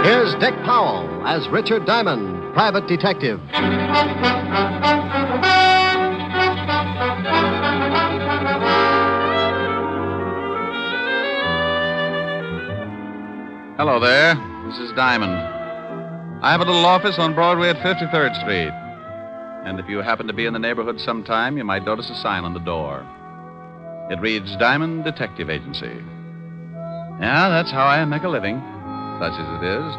Here's Dick Powell as Richard Diamond, private detective. Hello there. This is Diamond. I have a little office on Broadway at 53rd Street. And if you happen to be in the neighborhood sometime, you might notice a sign on the door. It reads Diamond Detective Agency. Yeah, that's how I make a living, such as it is.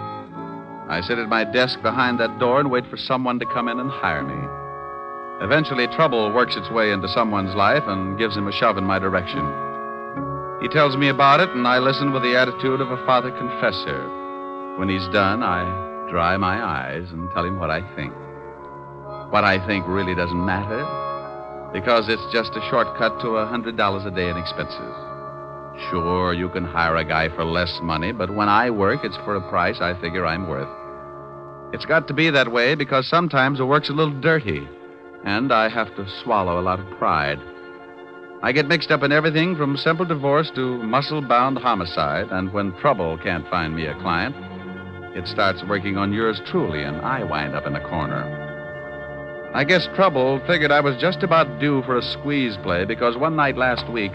I sit at my desk behind that door and wait for someone to come in and hire me. Eventually, trouble works its way into someone's life and gives him a shove in my direction. He tells me about it, and I listen with the attitude of a father confessor. When he's done, I dry my eyes and tell him what I think. What I think really doesn't matter, because it's just a shortcut to $100 a day in expenses. Sure, you can hire a guy for less money, but when I work, it's for a price I figure I'm worth. It's got to be that way because sometimes the work's a little dirty, and I have to swallow a lot of pride. I get mixed up in everything from simple divorce to muscle-bound homicide, and when trouble can't find me a client, it starts working on yours truly, and I wind up in a corner. I guess trouble figured I was just about due for a squeeze play because one night last week,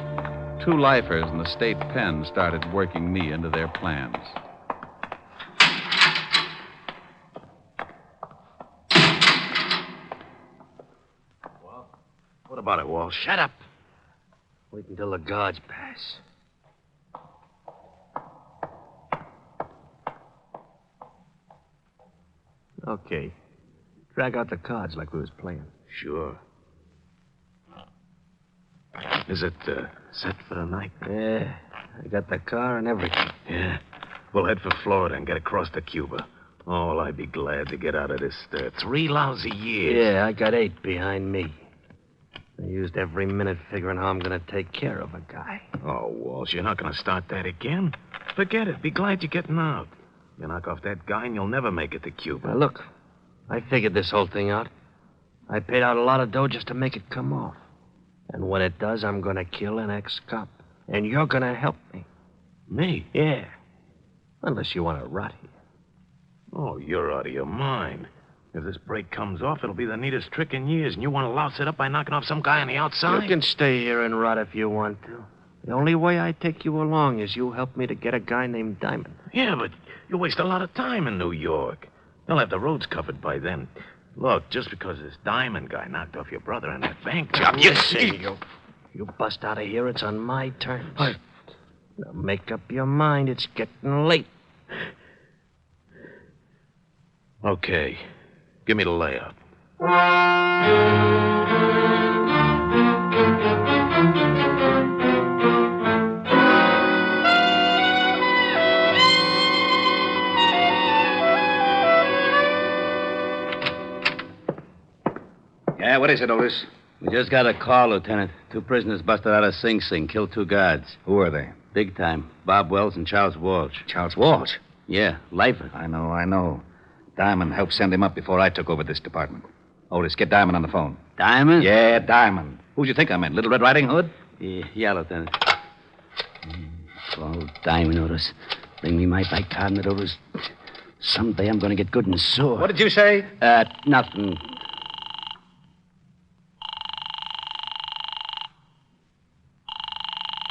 2 lifers in the state pen started working me into their plans. Well, what about it, Walsh? Shut up. Wait until the guards pass. Okay. Drag out the cards like we was playing. Sure. Is it set for the night? Yeah. I got the car and everything. Yeah. We'll head for Florida and get across to Cuba. Oh, well, I'd be glad to get out of this 3 lousy years. Yeah, I got 8 behind me. I used every minute figuring how I'm going to take care of a guy. Oh, Walsh, you're not going to start that again? Forget it. Be glad you're getting out. You knock off that guy and you'll never make it to Cuba. Now, look, I figured this whole thing out. I paid out a lot of dough just to make it come off. And when it does, I'm going to kill an ex-cop. And you're going to help me. Me? Yeah. Unless you want to rot here. Oh, you're out of your mind. If this break comes off, it'll be the neatest trick in years, and you want to louse it up by knocking off some guy on the outside? You can stay here and rot if you want to. The only way I take you along is you help me to get a guy named Diamond. Yeah, but you waste a lot of time in New York. They'll have the roads covered by then. Look, just because this Diamond guy knocked off your brother in that bank job, you see, you bust out of here, it's on my terms. Now make up your mind, it's getting late. Okay. Give me the layout. Yeah, what is it, Otis? We just got a call, Lieutenant. 2 prisoners busted out of Sing Sing, killed 2 guards. Who are they? Big time. Bob Wells and Charles Walsh. Charles Walsh? Yeah, lifer. I know. Diamond helped send him up before I took over this department. Otis, get Diamond on the phone. Diamond? Yeah, Diamond. Who'd you think I meant? Little Red Riding Hood? Yeah, Lieutenant. Oh, Diamond, Otis. Bring me my bicarbonate, Otis. Someday I'm going to get good and sore. What did you say? Nothing.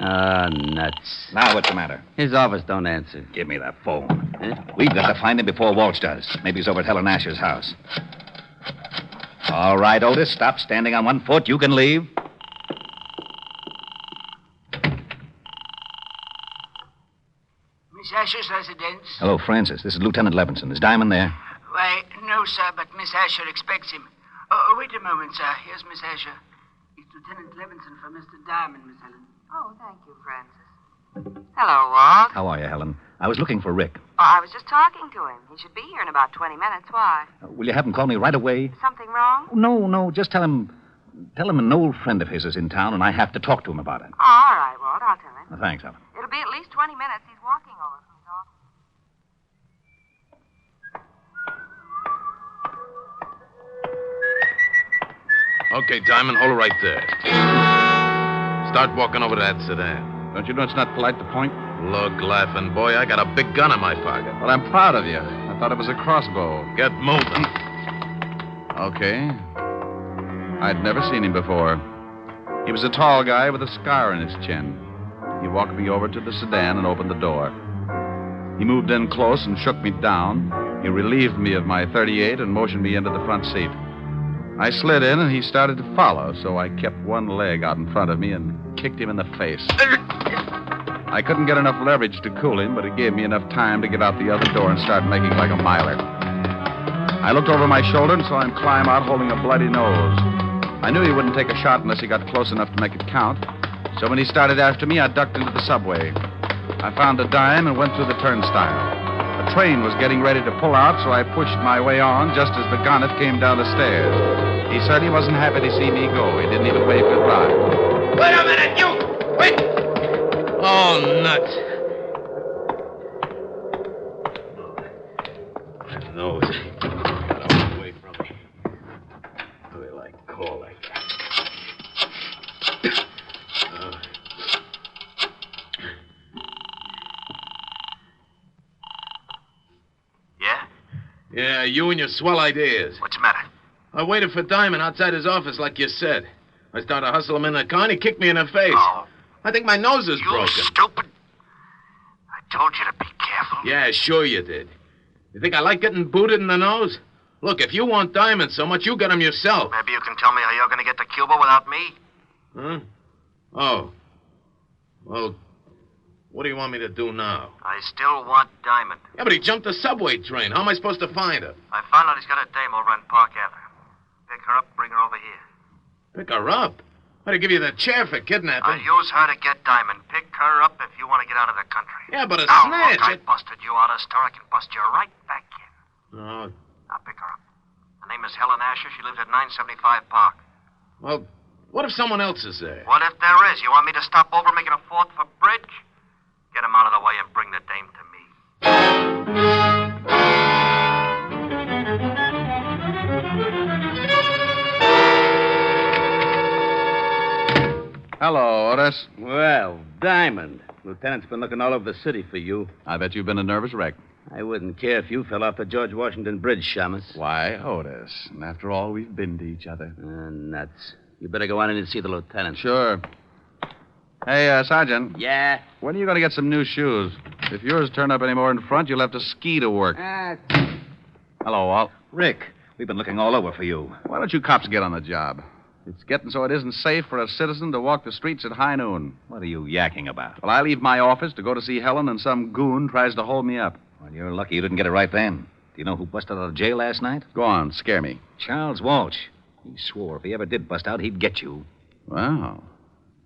Nuts. Now what's the matter? His office don't answer. Give me that phone. We've got to find him before Walsh does. Maybe he's over at Helen Asher's house. All right, Otis, stop standing on one foot. You can leave. Miss Asher's residence? Hello, Francis. This is Lieutenant Levinson. Is Diamond there? Why, no, sir, but Miss Asher expects him. Wait a moment, sir. Here's Miss Asher. It's Lieutenant Levinson for Mr. Diamond, Miss Helen. Oh, thank you, Francis. Hello, Walt. How are you, Helen? I was looking for Rick. Oh, I was just talking to him. He should be here in about 20 minutes. Why? Will you have him call me right away? Something wrong? No. Just tell him Tell him an old friend of his is in town, and I have to talk to him about it. Oh, all right, Walt. I'll tell him. Thanks, Helen. It'll be at least 20 minutes. He's walking over from his office. Okay, Diamond, hold it right there. Start walking over to that sedan. Don't you know it's not polite to point? Look, laughing boy, I got a big gun in my pocket. Well, I'm proud of you. I thought it was a crossbow. Get moving. Okay. I'd never seen him before. He was a tall guy with a scar on his chin. He walked me over to the sedan and opened the door. He moved in close and shook me down. He relieved me of my .38 and motioned me into the front seat. I slid in, and he started to follow, so I kept one leg out in front of me and kicked him in the face. I couldn't get enough leverage to cool him, but it gave me enough time to get out the other door and start making like a miler. I looked over my shoulder and saw him climb out holding a bloody nose. I knew he wouldn't take a shot unless he got close enough to make it count, so when he started after me, I ducked into the subway. I found a dime and went through the turnstile. A train was getting ready to pull out, so I pushed my way on just as the gonnet came down the stairs. He certainly wasn't happy to see me go. He didn't even wave goodbye. Wait a minute, you! Wait! Oh, nuts. My nose. Got away from me. What do I call that? Yeah, you and your swell ideas. What's the matter? I waited for Diamond outside his office like you said. I started to hustle him in the car and he kicked me in the face. Oh. I think my nose is You broken. stupid. I told you to be careful. Yeah, sure you did. You think I like getting booted in the nose? Look, if you want Diamond so much, you get him yourself. Maybe you can tell me how you're going to get to Cuba without me? Huh? Oh. Well, what do you want me to do now? I still want Diamond. Yeah, but he jumped the subway train. How am I supposed to find her? I found out he's got a dame over on Park Avenue. Pick her up, bring her over here. Pick her up? I'd give you the chair for kidnapping. I'll use her to get Diamond. Pick her up if you want to get out of the country. Yeah, but a Now, snitch. look, I busted you out of stir. I can bust you right back in. Oh, Now, pick her up. Her name is Helen Asher. She lives at 975 Park. well, what if someone else is there? What if there is? You want me to stop over making a fourth for bridge? Get him out of the way and bring the dame to me. Hello, Otis. Well, Diamond. Lieutenant's been looking all over the city for you. I bet you've been a nervous wreck. I wouldn't care if you fell off the George Washington Bridge, Shamus. Why, Otis? And after all, we've been to each other. Nuts. You better go on in and see the lieutenant. Sure. Hey, Sergeant. Yeah? When are you going to get some new shoes? If yours turn up any more in front, you'll have to ski to work. Hello, Walt. Rick, we've been looking all over for you. Why don't you cops get on the job? It's getting so it isn't safe for a citizen to walk the streets at high noon. What are you yakking about? Well, I leave my office to go to see Helen, and some goon tries to hold me up. Well, you're lucky you didn't get it right then. Do you know who busted out of jail last night? Go on, scare me. Charles Walsh. He swore if he ever did bust out, he'd get you. Wow.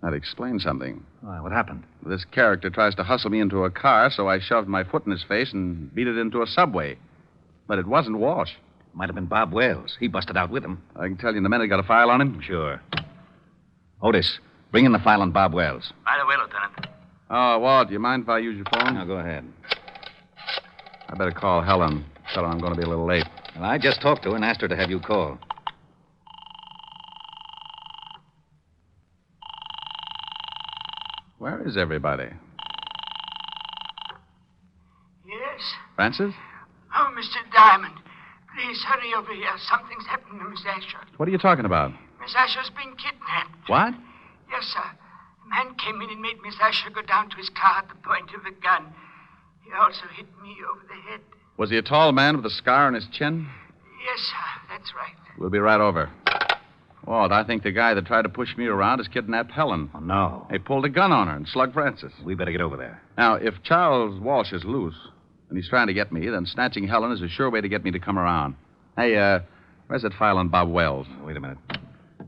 That explains something. Why, what happened? This character tries to hustle me into a car, so I shoved my foot in his face and beat it into a subway. But it wasn't Walsh. Might have been Bob Wells. He busted out with him. I can tell you in a minute. Got a file on him? Sure. Otis, bring in the file on Bob Wells. Right away, Lieutenant. Oh, Walt, do you mind if I use your phone? Now, go ahead. I better call Helen. Tell her I'm going to be a little late. Well, I just talked to her and asked her to have you call. Where is everybody? Yes? Francis? Oh, Mr. Diamond. Please hurry over here. Something's happened to Miss Asher. What are you talking about? Miss Asher's been kidnapped. What? Yes, sir. A man came in and made Miss Asher go down to his car at the point of a gun. He also hit me over the head. Was he a tall man with a scar on his chin? Yes, sir. That's right. We'll be right over. Walt, I think the guy that tried to push me around has kidnapped Helen. Oh, no. He pulled a gun on her and slugged Francis. We better get over there. Now, if Charles Walsh is loose and he's trying to get me, then snatching Helen is a sure way to get me to come around. Hey, where's that file on Bob Wells? Wait a minute.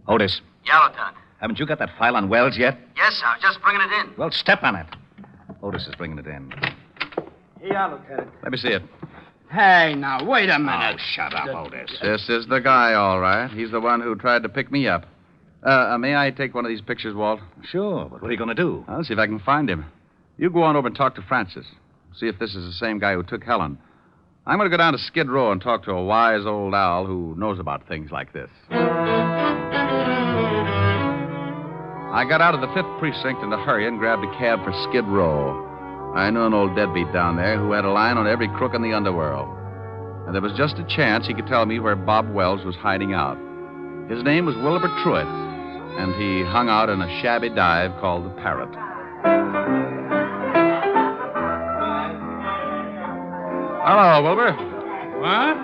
Otis, Yeah, Lieutenant. haven't you got that file on Wells yet? Yes, sir. Just bringing it in. Well, step on it. Otis is bringing it in. Yeah, Lieutenant. Let me see it. Hey, now, wait a Oh, minute. shut up, Otis. This is the guy, all right. He's the one who tried to pick me up. May I take one of these pictures, Walt? Sure, but what are you going to do? I'll see if I can find him. You go on over and talk to Francis. See if this is the same guy who took Helen. I'm going to go down to Skid Row and talk to a wise old owl who knows about things like this. I got out of the 5th Precinct in a hurry and grabbed a cab for Skid Row. I knew an old deadbeat down there who had a line on every crook in the underworld. And there was just a chance he could tell me where Bob Wells was hiding out. His name was Wilbur Truitt, and he hung out in a shabby dive called the Parrot. Hello, Wilbur. What?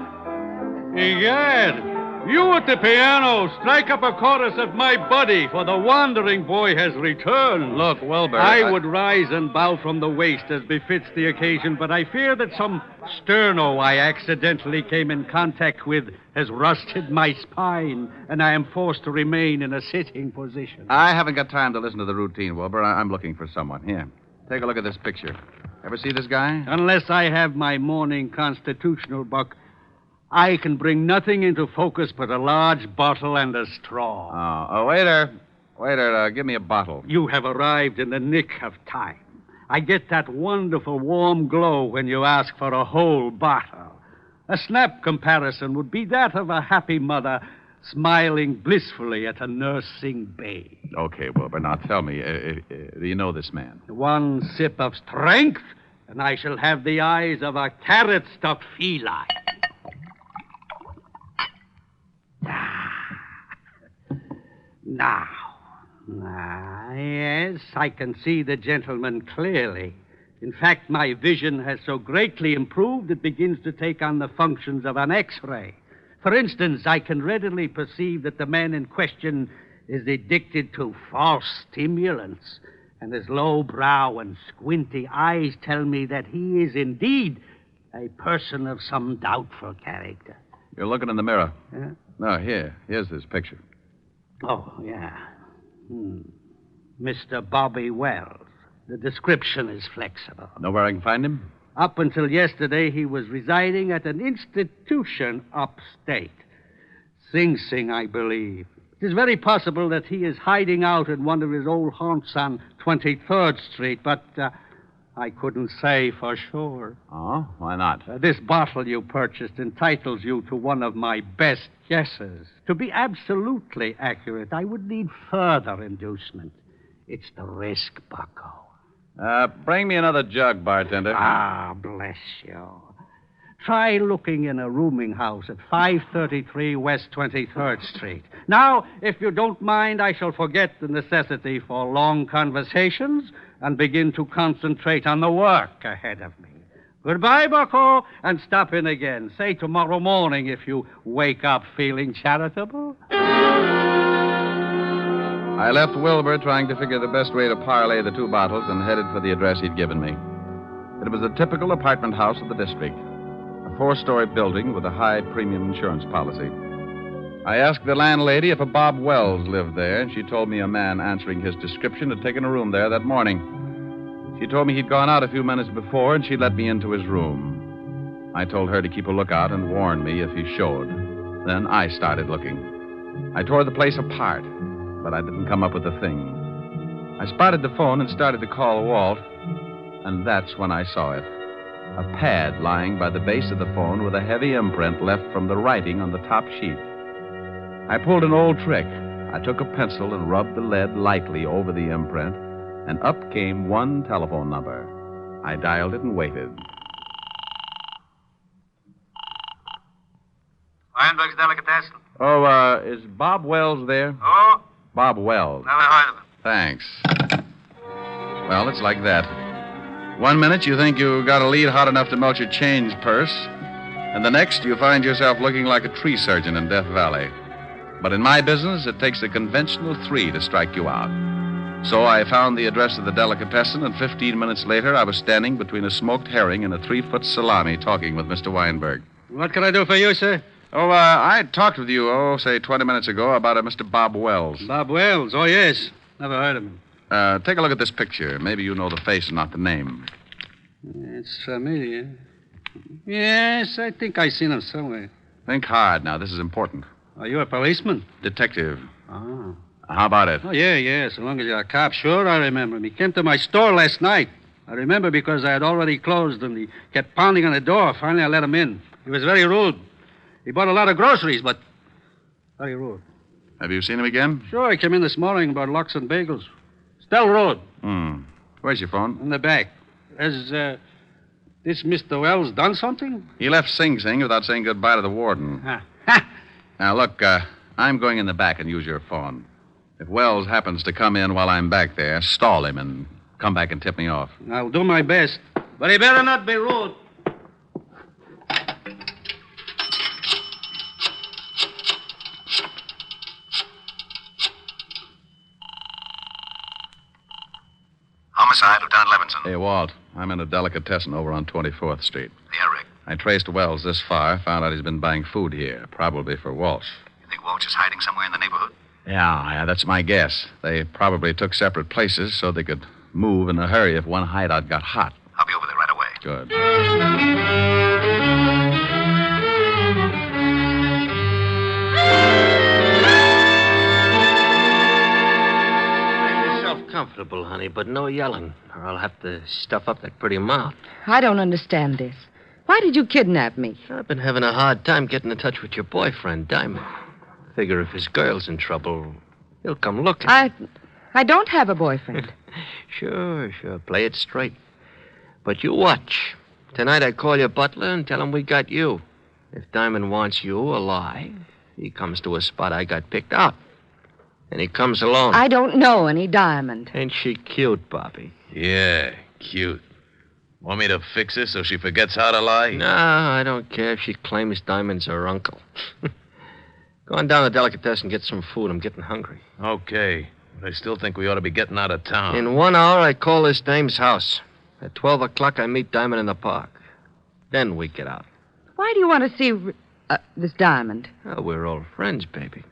Egad, you at the piano, strike up a chorus of My Buddy, for the wandering boy has returned. Look, Wilbur. I would rise and bow from the waist as befits the occasion, but I fear that some sterno I accidentally came in contact with has rusted my spine, and I am forced to remain in a sitting position. I haven't got time to listen to the routine, Wilbur. I'm looking for someone. Here, take a look at this picture. Ever see this guy? Unless I have my morning constitutional, Buck, I can bring nothing into focus but a large bottle and a straw. Oh, waiter. Waiter, give me a bottle. You have arrived in the nick of time. I get that wonderful warm glow when you ask for a whole bottle. A snap comparison would be that of a happy mother smiling blissfully at a nursing babe. Okay, Wilbur, now tell me, do you know this man? One sip of strength, and I shall have the eyes of a carrot-stuffed feline. Now, yes, I can see the gentleman clearly. In fact, my vision has so greatly improved it begins to take on the functions of an X-ray. For instance, I can readily perceive that the man in question is addicted to false stimulants, and his low brow and squinty eyes tell me that he is indeed a person of some doubtful character. You're looking in the mirror. Yeah? No, here's this picture. Oh, yeah. Mr. Bobby Wells. The description is flexible. Know where I can find him? Up until yesterday, he was residing at an institution upstate. Sing Sing, I believe. It is very possible that he is hiding out in one of his old haunts on 23rd Street, but I couldn't say for sure. Oh, why not? This bottle you purchased entitles you to one of my best guesses. To be absolutely accurate, I would need further inducement. It's the risk, bucko. Bring me another jug, bartender. Ah, bless you. Try looking in a rooming house at 533 West 23rd Street. Now, if you don't mind, I shall forget the necessity for long conversations and begin to concentrate on the work ahead of me. Goodbye, bucko, and stop in again. Say tomorrow morning if you wake up feeling charitable. I left Wilbur trying to figure the best way to parlay the two bottles and headed for the address he'd given me. It was a typical apartment house of the district, a 4-story building with a high premium insurance policy. I asked the landlady if a Bob Wells lived there, and she told me a man answering his description had taken a room there that morning. She told me he'd gone out a few minutes before, and she let me into his room. I told her to keep a lookout and warn me if he showed. Then I started looking. I tore the place apart, but I didn't come up with a thing. I spotted the phone and started to call Walt, and that's when I saw it. A pad lying by the base of the phone with a heavy imprint left from the writing on the top sheet. I pulled an old trick. I took a pencil and rubbed the lead lightly over the imprint, and up came one telephone number. I dialed it and waited. Weinberg's Delicatessen. Oh, is Bob Wells there? Oh? Bob Wells. Never heard of him. Thanks. Well, it's like that. 1 minute you think you got a lead hot enough to melt your change purse, and the next you find yourself looking like a tree surgeon in Death Valley. But in my business, it takes a conventional 3 to strike you out. So I found the address of the delicatessen, and 15 minutes later, I was standing between a smoked herring and a 3-foot salami talking with Mr. Weinberg. What can I do for you, sir? Oh, I talked with you, say 20 minutes ago about a Mr. Bob Wells. Bob Wells? Oh, yes. Never heard of him. Take a look at this picture. Maybe you know the face and not the name. It's familiar. Yes, I think I've seen him somewhere. Think hard now. This is important. Are you a policeman? Detective. Oh. How about it? Oh, yeah. So long as you're a cop, sure, I remember him. He came to my store last night. I remember because I had already closed, and he kept pounding on the door. Finally, I let him in. He was very rude. He bought a lot of groceries, but very rude. Have you seen him again? Sure, he came in this morning about Lux and Bagels. Stell Road. Where's your phone? In the back. Has this Mr. Wells done something? He left Sing Sing without saying goodbye to the warden. Now, look, I'm going in the back and use your phone. If Wells happens to come in while I'm back there, stall him and come back and tip me off. I'll do my best. But he better not be rude. Homicide, Lieutenant Levinson. Hey, Walt, I'm in a delicatessen over on 24th Street. Yeah, Rick. I traced Wells this far, found out he's been buying food here, probably for Walsh. You think Walsh is hiding somewhere in the neighborhood? Yeah, that's my guess. They probably took separate places so they could move in a hurry if one hideout got hot. I'll be over there right away. Good. Make yourself comfortable, honey, but no yelling, or I'll have to stuff up that pretty mouth. I don't understand this. Why did you kidnap me? I've been having a hard time getting in touch with your boyfriend, Diamond. Figure if his girl's in trouble, he'll come looking. I don't have a boyfriend. Sure. Play it straight. But you watch. Tonight I call your butler and tell him we got you. If Diamond wants you alive, he comes to a spot I got picked out. And he comes alone. I don't know any Diamond. Ain't she cute, Bobby? Yeah, cute. Want me to fix her so she forgets how to lie? No, I don't care if she claims Diamond's her uncle. Go on down to the delicatessen and get some food. I'm getting hungry. Okay. But I still think we ought to be getting out of town. In 1 hour, I call this dame's house. At 12 o'clock, I meet Diamond in the park. Then we get out. Why do you want to see this Diamond? Oh, we're old friends, baby.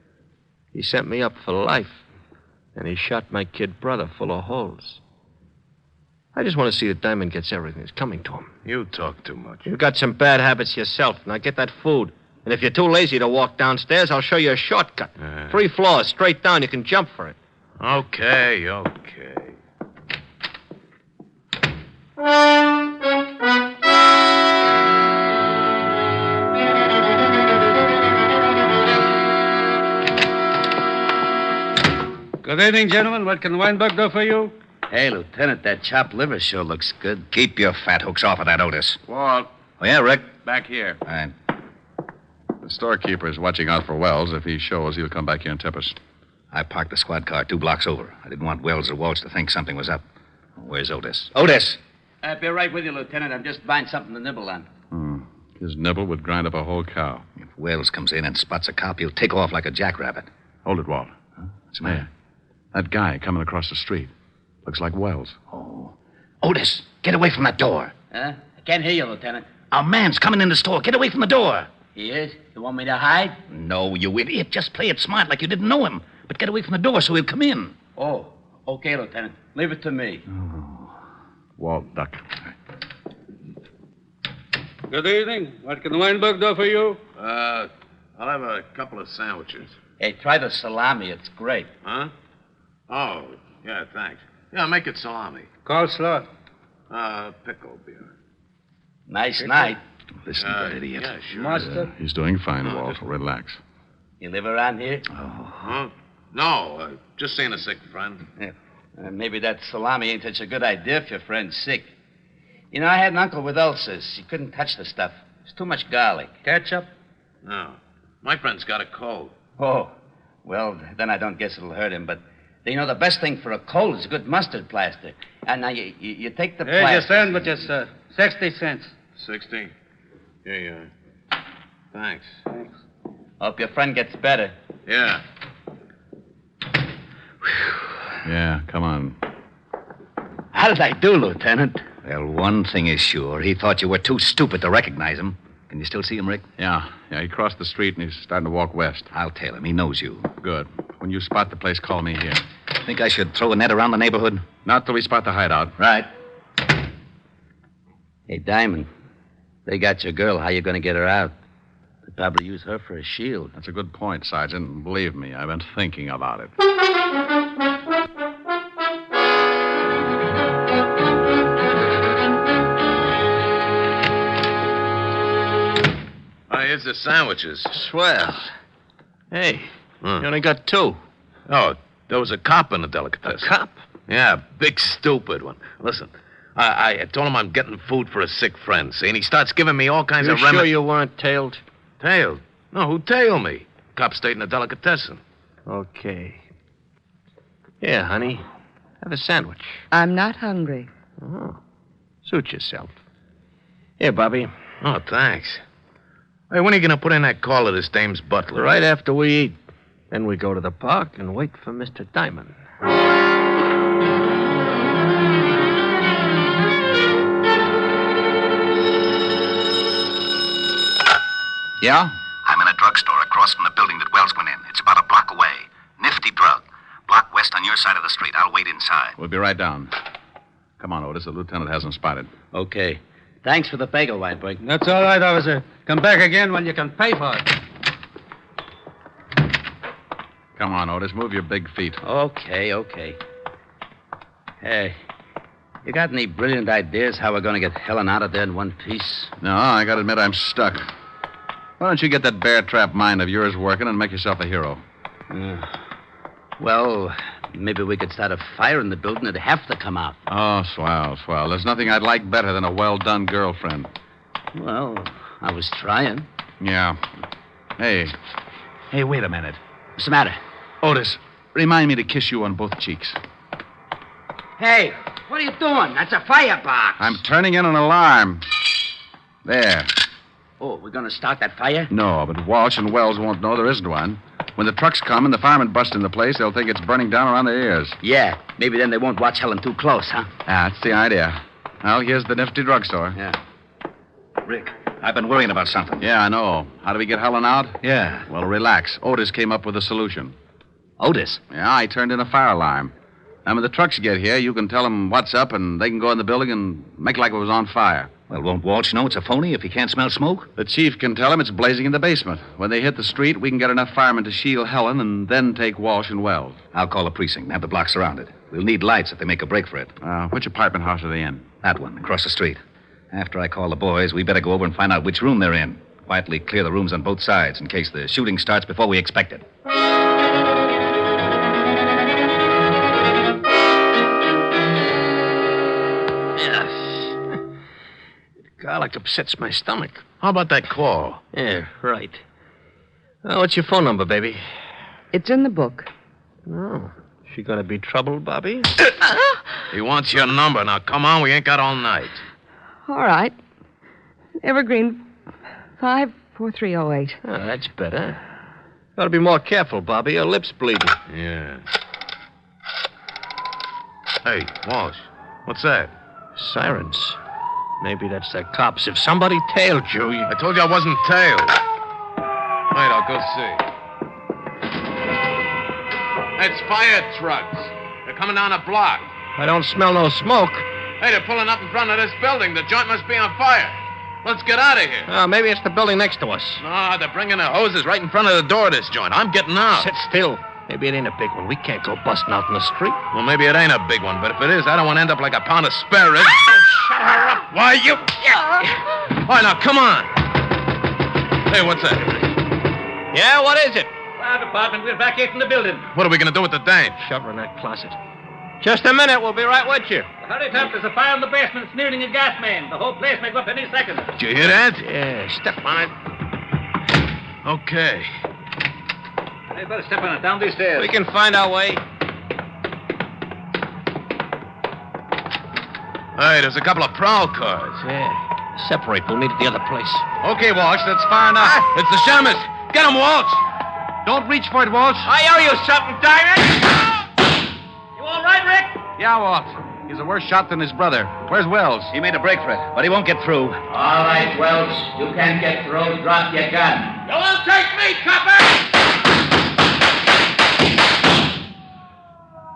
He sent me up for life. And he shot my kid brother full of holes. I just want to see that Diamond gets everything that's coming to him. You talk too much. You've got some bad habits yourself. Now get that food. And if you're too lazy to walk downstairs, I'll show you a shortcut. 3 floors, straight down. You can jump for it. Okay. Good evening, gentlemen. What can Weinberg do for you? Hey, Lieutenant, that chopped liver sure looks good. Keep your fat hooks off of that, Otis. Walt, Oh, yeah, Rick? back here. All right. The storekeeper's watching out for Wells. If he shows, he'll come back here and tip us. I parked the squad car 2 blocks over. I didn't want Wells or Walsh to think something was up. Where's Otis? Otis! I'll be right with you, Lieutenant. I'm just buying something to nibble on. His nibble would grind up a whole cow. If Wells comes in and spots a cop, he'll take off like a jackrabbit. Hold it, Walt. What's the matter? That guy coming across the street. Looks like Wells. Oh. Otis, get away from that door. Huh? I can't hear you, Lieutenant. Our man's coming in the store. Get away from the door. He is? You want me to hide? No, you idiot. Just play it smart like you didn't know him. But get away from the door so he'll come in. Oh, okay, Lieutenant. Leave it to me. Walt, duck. Good evening. What can Weinberg do for you? I'll have a couple of sandwiches. Hey, try the salami. It's great. Huh? Oh, yeah, thanks. Yeah, make it salami. Coleslaw. Pickle beer. Nice night. Listen to that idiot. Yeah, sure. Mustard. He's doing fine, Walt. Relax. You live around here? Huh? No, just seeing a sick friend. Yeah. Maybe that salami ain't such a good idea if your friend's sick. You know, I had an uncle with ulcers. He couldn't touch the stuff. It's too much garlic. Ketchup. No. My friend's got a cold. Oh, well, then I don't guess it'll hurt him. But, you know, the best thing for a cold is a good mustard plaster. And now you take the Here's your plaster. sandwiches, sir. 60 cents. 60? Yeah. Thanks. Hope your friend gets better. Yeah. Yeah, come on. How did I do, Lieutenant? Well, one thing is sure. He thought you were too stupid to recognize him. Can you still see him, Rick? Yeah, he crossed the street and he's starting to walk west. I'll tell him. He knows you. Good. When you spot the place, call me here. Think I should throw a net around the neighborhood? Not till we spot the hideout. Right. Hey, Diamond. They got your girl. How you going to get her out? I'd probably use her for a shield. That's a good point, Sergeant. Believe me, I've been thinking about it. Here's the sandwiches. Swell. Hey, you only got 2. Oh, there was a cop in the delicatessen. A cop? Yeah, big stupid one. Listen, I told him I'm getting food for a sick friend, see, and he starts giving me all kinds You of sure you weren't tailed? Tailed? No, who tailed me? Cop stayed in the delicatessen. Okay. Here, honey. Have a sandwich. I'm not hungry. Oh. Suit yourself. Here, Bobby. Oh, thanks. Hey, when are you going to put in that call to this dame's butler? Right after we eat. Then we go to the park and wait for Mr. Diamond. Yeah? I'm in a drugstore across from the building that Wells went in. It's about a block away. Nifty drug. Block west on your side of the street. I'll wait inside. We'll be right down. Come on, Otis. The lieutenant hasn't spotted. Okay. Thanks for the bagel, Weinberg. That's all right, officer. Come back again when you can pay for it. Come on, Otis. Move your big feet. Okay. Hey, you got any brilliant ideas how we're going to get Helen out of there in one piece? No, I gotta admit I'm stuck. Why don't you get that bear trap mind of yours working and make yourself a hero? Well, maybe we could start a fire in the building. It'd have to come out. Oh, swell. There's nothing I'd like better than a well-done girlfriend. Well, I was trying. Yeah. Hey, wait a minute. What's the matter? Otis, remind me to kiss you on both cheeks. Hey, what are you doing? That's a firebox. I'm turning in an alarm. There. Oh, we're going to start that fire? No, but Walsh and Wells won't know there isn't one. When the trucks come and the firemen bust in the place, they'll think it's burning down around their ears. Yeah, maybe then they won't watch Helen too close, huh? That's the idea. Well, here's the nifty drugstore. Yeah. Rick, I've been worrying about something. Yeah, I know. How do we get Helen out? Yeah. Well, relax. Otis came up with a solution. Otis? Yeah, I turned in a fire alarm. And when the trucks get here, you can tell them what's up, and they can go in the building and make like it was on fire. Well, won't Walsh know it's a phony if he can't smell smoke? The chief can tell him it's blazing in the basement. When they hit the street, we can get enough firemen to shield Helen and then take Walsh and Wells. I'll call the precinct and have the block surrounded. We'll need lights if they make a break for it. Which apartment house are they in? That one, across the street. After I call the boys, we better go over and find out which room they're in. Quietly clear the rooms on both sides in case the shooting starts before we expect it. Garlic upsets my stomach. How about that call? Yeah, right. What's your phone number, baby? It's in the book. Oh, she gonna be trouble, Bobby? He wants your number. Now, come on, we ain't got all night. All right. Evergreen 54308. Oh, that's better. Gotta be more careful, Bobby. Your lip's bleeding. Yeah. Hey, Walsh, what's that? Sirens. Maybe that's the cops. If somebody tailed you, I told you I wasn't tailed. Wait, I'll go see. It's fire trucks. They're coming down a block. I don't smell no smoke. Hey, they're pulling up in front of this building. The joint must be on fire. Let's get out of here. Maybe it's the building next to us. No, they're bringing their hoses right in front of the door of this joint. I'm getting out. Sit still. Maybe it ain't a big one. We can't go busting out in the street. Well, maybe it ain't a big one, but if it is, I don't want to end up like a pound of spare ribs. Shut her up. Why, you... All right, now, come on. Hey, what's that? Yeah, what is it? Fire department, we're evacuating the building. What are we going to do with the dame? Shove her in that closet. Just a minute. We'll be right with you. Hurry up. There's a fire in the basement. It's nearing a gas main. The whole place may go up any second. Did you hear that? Yeah, step on it. Okay. Hey, better step on it. Down these stairs. We can find our way. Hey, there's a couple of prowl cars. Yeah. Separate. We'll meet at the other place. Okay, Walsh, that's far enough. It's the shamus. Get him, Walsh. Don't reach for it, Walsh. I owe you something, Diamond. You all right, Rick? Yeah, Walsh. He's a worse shot than his brother. Where's Wells? He made a break for it, but he won't get through. All right, Wells. You can't get through. Drop your gun. You won't take me, copper!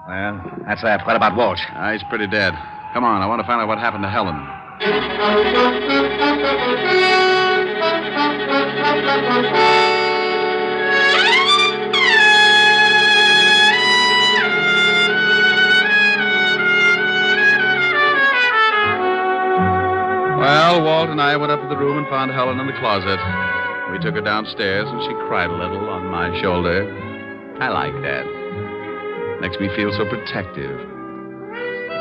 Well, that's that. What about Walsh? He's pretty dead. Come on, I want to find out what happened to Helen. Well, Walt and I went up to the room and found Helen in the closet. We took her downstairs, and she cried a little on my shoulder. I like that. Makes me feel so protective.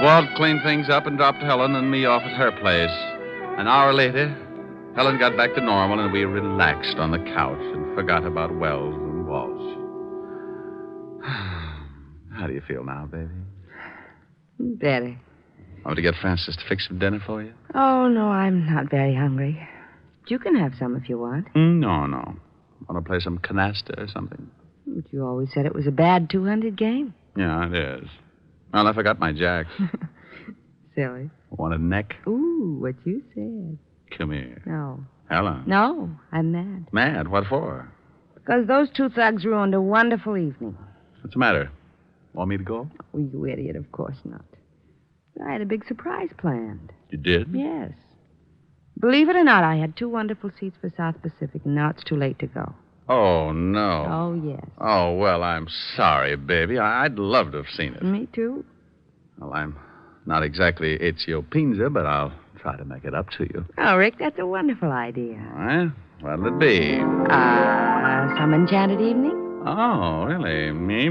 Walt cleaned things up and dropped Helen and me off at her place. An hour later, Helen got back to normal, and we relaxed on the couch and forgot about Wells and Walsh. How do you feel now, baby? Better. Want me to get Francis to fix some dinner for you? Oh, no, I'm not very hungry. You can have some if you want. No. Want to play some canasta or something? But you always said it was a bad 200 game. Yeah, it is. Well, I forgot my jack. Silly. Want a neck? Ooh, what you said. Come here. No. Helen? No, I'm mad. Mad? What for? Because those two thugs ruined a wonderful evening. What's the matter? Want me to go? Oh, you idiot, of course not. I had a big surprise planned. You did? Yes. Believe it or not, I had 2 wonderful seats for South Pacific, and now it's too late to go. Oh, no. Oh, yes. Oh, well, I'm sorry, baby. I'd love to have seen it. Me too. Well, I'm not exactly Ezio Pinza, but I'll try to make it up to you. Oh, Rick, that's a wonderful idea. All right. What'll it be? Some enchanted evening? Oh, really? Me.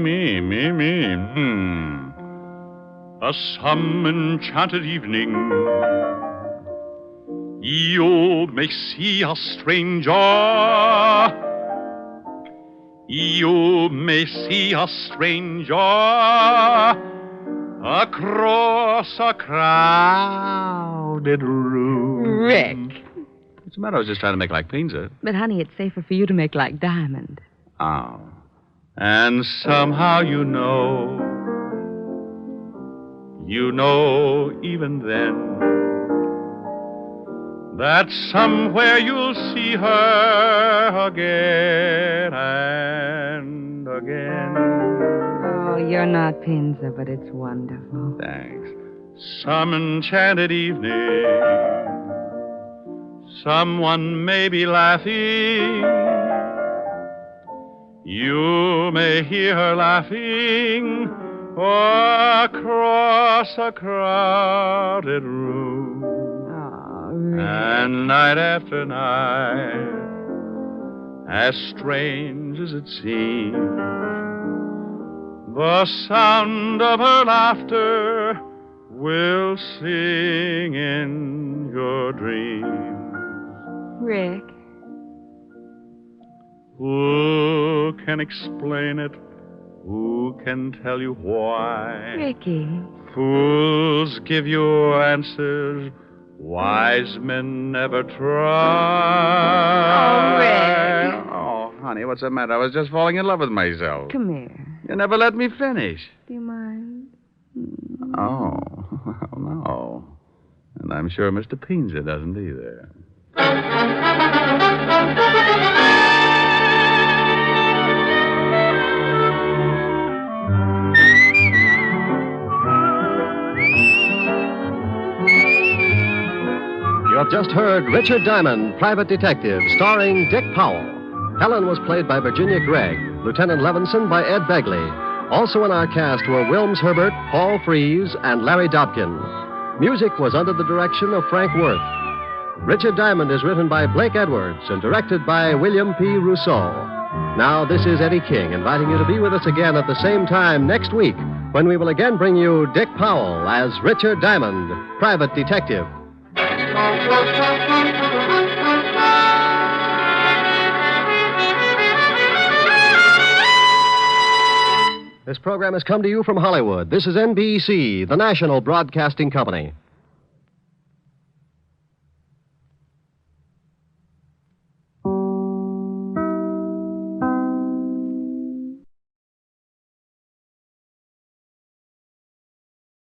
A some enchanted evening, you may see a stranger. You may see a stranger across a crowded room. Rick. What's the matter? I was just trying to make like Pinza. But, honey, it's safer for you to make like Diamond. Oh. And somehow you know even then, that somewhere you'll see her again and again. Oh, you're not Pinza, but it's wonderful. Thanks. Some enchanted evening, someone may be laughing. You may hear her laughing across a crowded room. Oh, really? And night after night, as strange as it seems, the sound of her laughter will sing in your dreams. Rick. Who can explain it? Who can tell you why? Ricky. Fools give you answers wise men never try. Oh, Rick. Oh, honey, what's the matter? I was just falling in love with myself. Come here. You never let me finish. Do you mind? Oh, no. And I'm sure Mr. Pinza doesn't either. You have just heard Richard Diamond, Private Detective, starring Dick Powell. Helen was played by Virginia Gregg, Lieutenant Levinson by Ed Begley. Also in our cast were Wilms Herbert, Paul Frees, and Larry Dobkin. Music was under the direction of Frank Worth. Richard Diamond is written by Blake Edwards and directed by William P. Rousseau. Now, this is Eddie King, inviting you to be with us again at the same time next week, when we will again bring you Dick Powell as Richard Diamond, Private Detective. This program has come to you from Hollywood. This is NBC, the national broadcasting company.